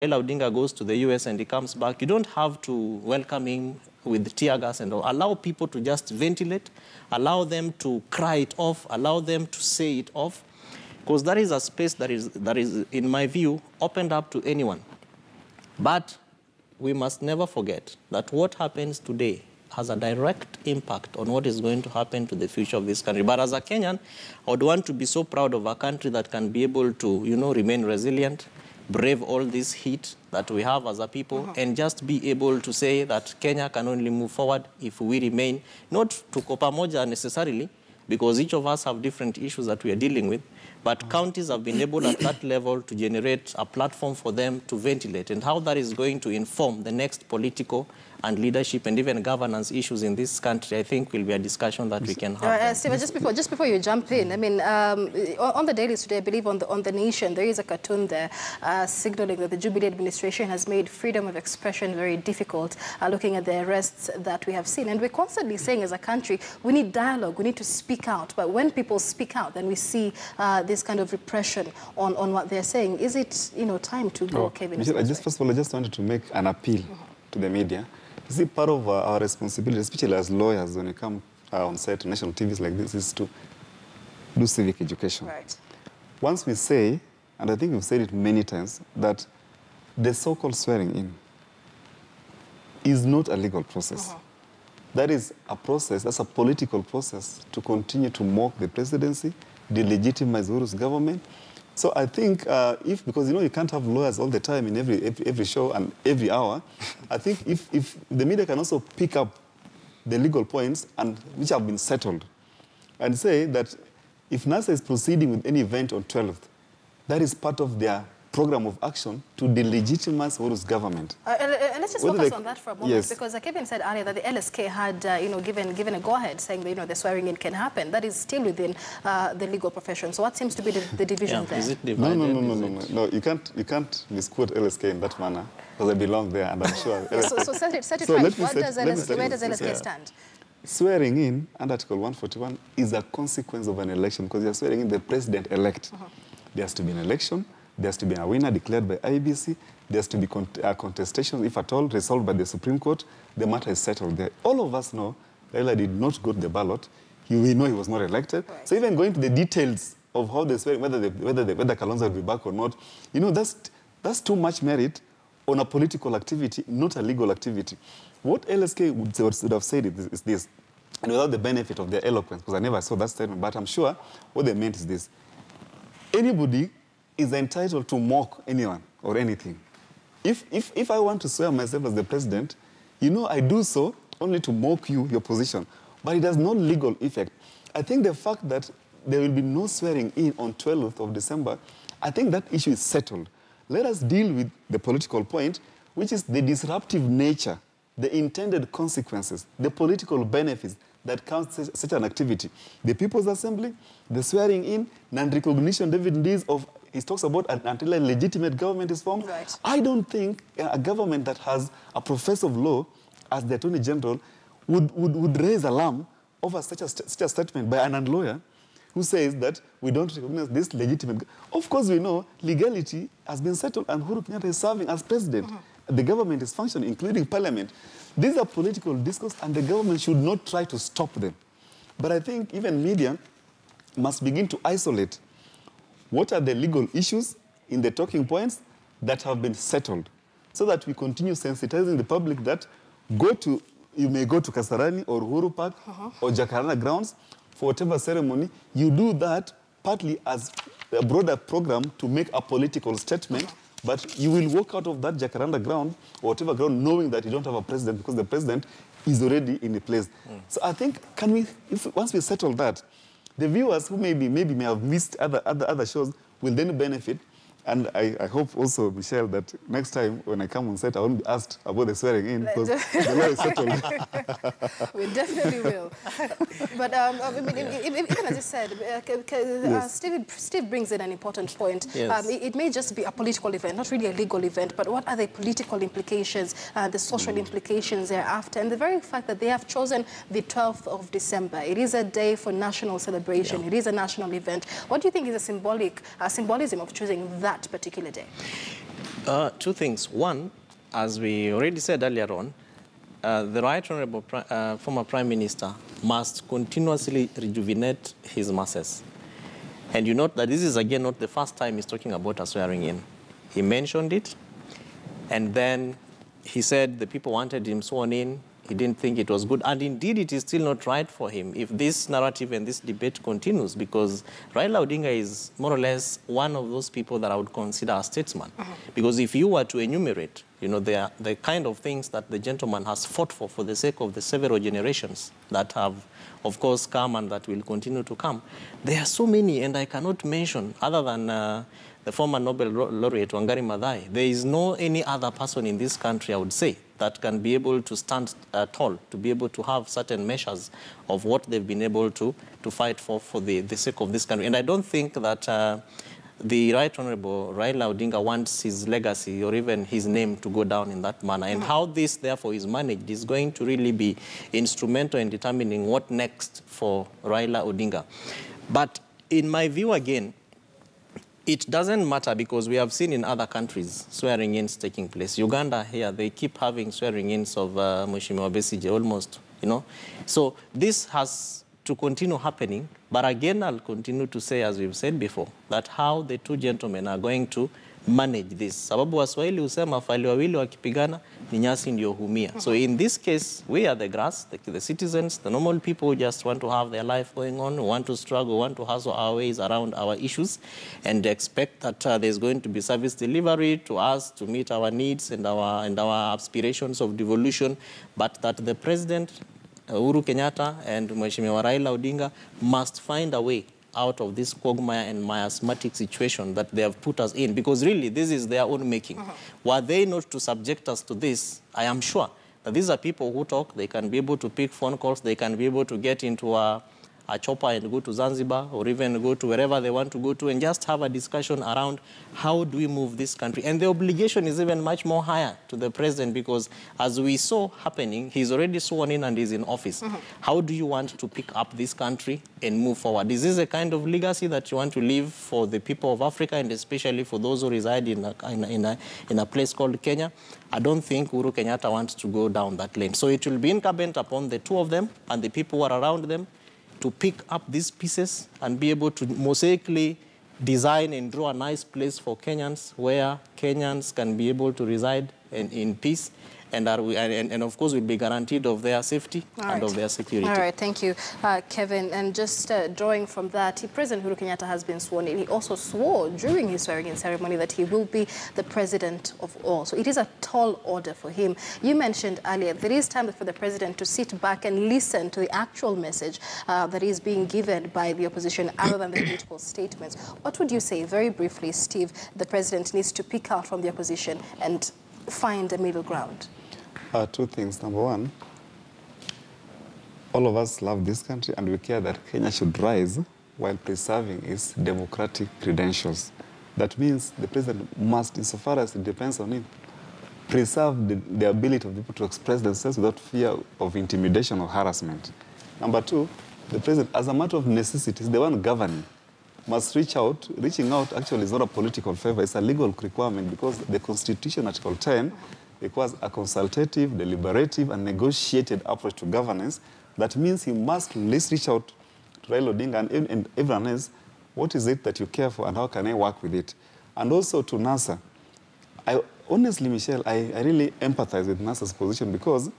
Raila Odinga goes to the US and he comes back, you don't have to welcome him with tear gas and all. Allow people to just ventilate, allow them to cry it off, allow them to say it off, because that is a space that is, in my view, opened up to anyone. But we must never forget that what happens today has a direct impact on what is going to happen to the future of this country. But as a Kenyan, I would want to be so proud of a country that can be able to, remain resilient, brave all this heat that we have as a people, and just be able to say that Kenya can only move forward if we remain, not to pamoja necessarily, because each of us have different issues that we are dealing with, but counties have been able at that level to generate a platform for them to ventilate, and how that is going to inform the next political and leadership and even governance issues in this country, I think will be a discussion that we can have. Stephen, just before you jump in, I mean, on the dailies today, I believe on the Nation, there is a cartoon there signaling that the Jubilee administration has made freedom of expression very difficult, looking at the arrests that we have seen. And we're constantly saying as a country, we need dialogue, we need to speak out. But when people speak out, then we see this kind of repression on what they're saying. Is it, time to go, Kevin? Michelle, first of all, I just wanted to make an appeal to the media. You see, part of our responsibility, especially as lawyers, when we come on set to national TVs like this, is to do civic education. Right. Once we say, and I think we've said it many times, that the so-called swearing in is not a legal process. That is a process, that's a political process to continue to mock the presidency, delegitimize Uhuru's government. So I think because you can't have lawyers all the time in every show and every hour, I think if the media can also pick up the legal points and which have been settled and say that if NASA is proceeding with any event on 12th, that is part of their program of action to delegitimize Uhuru's government. Let's just focus on that for a moment, because Kevin said earlier that the LSK had, given a go-ahead, saying that, the swearing in can happen. That is still within the legal profession. So what seems to be the division there? Is it divided? No. You can't misquote LSK in that manner, because I belong there, and I'm sure. So set it right. Where does LSK stand? Swearing in, under Article 141, is a consequence of an election, because you're swearing in the president-elect. There has to be an election. There has to be a winner declared by IBC. There has to be contestation, if at all, resolved by the Supreme Court. The matter is settled there. All of us know Raila did not go to the ballot. We know he was not elected. Right. So even going to the details of how they swear, whether Kalonzo will be back or not, that's too much merit on a political activity, not a legal activity. What LSK would have said is this, and without the benefit of their eloquence, because I never saw that statement, but I'm sure what they meant is this. Anybody is entitled to mock anyone or anything. If I want to swear myself as the president, I do so only to mock your position. But it has no legal effect. I think the fact that there will be no swearing in on 12th of December, I think that issue is settled. Let us deal with the political point, which is the disruptive nature, the intended consequences, the political benefits that comes to such an activity. The People's Assembly, the swearing in, non-recognition, David Dees he talks about until a legitimate government is formed. Right. I don't think a government that has a professor of law as the Attorney General would raise alarm over such a statement by an lawyer who says that we don't recognize this legitimate. Of course, we know legality has been settled and Uhuru Kenyatta is serving as president. The government is functioning, including parliament. These are political discourse and the government should not try to stop them. But I think even media must begin to isolate what are the legal issues in the talking points that have been settled, so that we continue sensitizing the public that you may go to Kasarani or Uhuru Park or Jacaranda grounds for whatever ceremony. You do that partly as a broader program to make a political statement, but you will walk out of that Jacaranda ground or whatever ground knowing that you don't have a president because the president is already in the place. So I think, once we settle that, the viewers who maybe may have missed other shows will then benefit. And I hope also, Michelle, that next time when I come on set, I won't be asked about the swearing in because the law is settled. We definitely will. But even as you said, Steve brings in an important point. Yes. It may just be a political event, not really a legal event, but what are the political implications, the social implications thereafter, and the very fact that they have chosen the 12th of December. It is a day for national celebration. It is a national event. What do you think is a symbolism of choosing that particular day? Two things. One, as we already said earlier on, the Right Honorable former Prime Minister must continuously rejuvenate his masses. And you note that this is, again, not the first time he's talking about a swearing in. He mentioned it, and then he said the people wanted him sworn in. He didn't think it was good. And indeed, it is still not right for him if this narrative and this debate continues, because Raila Odinga is more or less one of those people that I would consider a statesman. Because if you were to enumerate, you know, the kind of things that the gentleman has fought for the sake of the several generations that have, of course, come and that will continue to come, there are so many, and I cannot mention, other than the former Nobel laureate Wangari Maathai, there is no any other person in this country, I would say, that can be able to stand tall, to be able to have certain measures of what they've been able to fight for the sake of this country. And I don't think that the Right Honorable Raila Odinga wants his legacy or even his name to go down in that manner. And how this, therefore, is managed is going to really be instrumental in determining what next for Raila Odinga. But in my view, again, it doesn't matter, because we have seen in other countries swearing-ins taking place. Uganda here, they keep having swearing-ins of Mheshimiwa Besigye almost, you know. So this has to continue happening. But again, I'll continue to say, as we've said before, that how the two gentlemen are going to manage this. Sababu Waswahili husema fali wawili wakipigana ni nyasi ndio humia. So in this case, we are the grass, the citizens, the normal people who just want to have their life going on, who want to struggle, want to hustle our ways around our issues, and expect that there's going to be service delivery to us to meet our needs and our aspirations of devolution, but that the President, Uhuru Kenyatta, and Mheshimiwa Raila Odinga must find a way out of this quagmire and miasmatic situation that they have put us in, because really this is their own making. Were they not to subject us to this, I am sure that these are people who talk, they can be able to pick phone calls, they can be able to get into a chopper and go to Zanzibar, or even go to wherever they want to go to, and just have a discussion around how do we move this country. And the obligation is even much more higher to the president, because as we saw happening, he's already sworn in and is in office. How do you want to pick up this country and move forward? Is this a kind of legacy that you want to leave for the people of Africa, and especially for those who reside in a place called Kenya? I don't think Uhuru Kenyatta wants to go down that lane. So it will be incumbent upon the two of them and the people who are around them to pick up these pieces and be able to mosaically design and draw a nice place for Kenyans, where Kenyans can be able to reside in peace, and of course will be guaranteed of their safety and of their security. All right, thank you, Kevin. And just drawing from that, President Uhuru Kenyatta has been sworn in. He also swore during his swearing-in ceremony that he will be the president of all. So it is a tall order for him. You mentioned earlier, there is time for the president to sit back and listen to the actual message that is being given by the opposition, other than the political statements. What would you say, very briefly, Steve, the president needs to pick out from the opposition and find a middle ground? Two things. Number one, all of us love this country and we care that Kenya should rise while preserving its democratic credentials. That means the president must, insofar as it depends on him, preserve the ability of people to express themselves without fear of intimidation or harassment. Number two, the president, as a matter of necessity, is the one governing, must reach out. Reaching out actually is not a political favor, it's a legal requirement, because the Constitution, Article 10, requires a consultative, deliberative, and negotiated approach to governance. That means he must at least reach out to Raila Odinga and everyone else. What is it that you care for, and how can I work with it? And also to NASA. Honestly, Michelle, I really empathize with NASA's position, because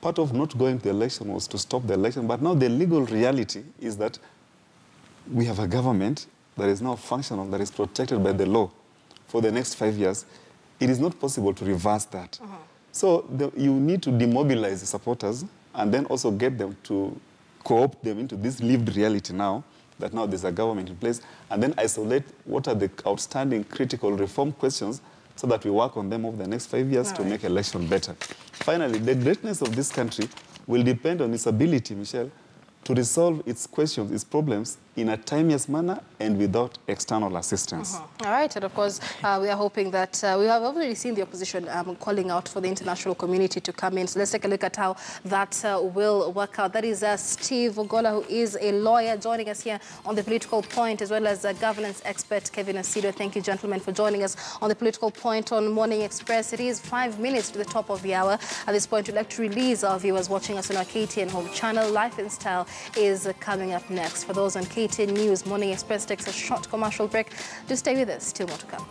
part of not going to the election was to stop the election. But now the legal reality is that we have a government that is now functional, that is protected by the law for the next 5 years. It is not possible to reverse that. So you need to demobilize the supporters and then also get them to co-opt them into this lived reality now, that now there's a government in place, and then isolate what are the outstanding critical reform questions so that we work on them over the next 5 years to make election better. Finally, the greatness of this country will depend on its ability, Michelle, to resolve its questions, its problems in a timeous manner and without external assistance. All right, and of course, we are hoping that we have already seen the opposition calling out for the international community to come in. So let's take a look at how that will work out. That is Steve Ogola, who is a lawyer, joining us here on The Political Point, as well as governance expert Kevin Asido. Thank you, gentlemen, for joining us on The Political Point on Morning Express. It is 5 minutes to the top of the hour. At this point, we'd like to release our viewers watching us on our KTN Home channel. Life and Style is coming up next. For those on KTN News, Morning Express takes a short commercial break. Just stay with us. Still more to come.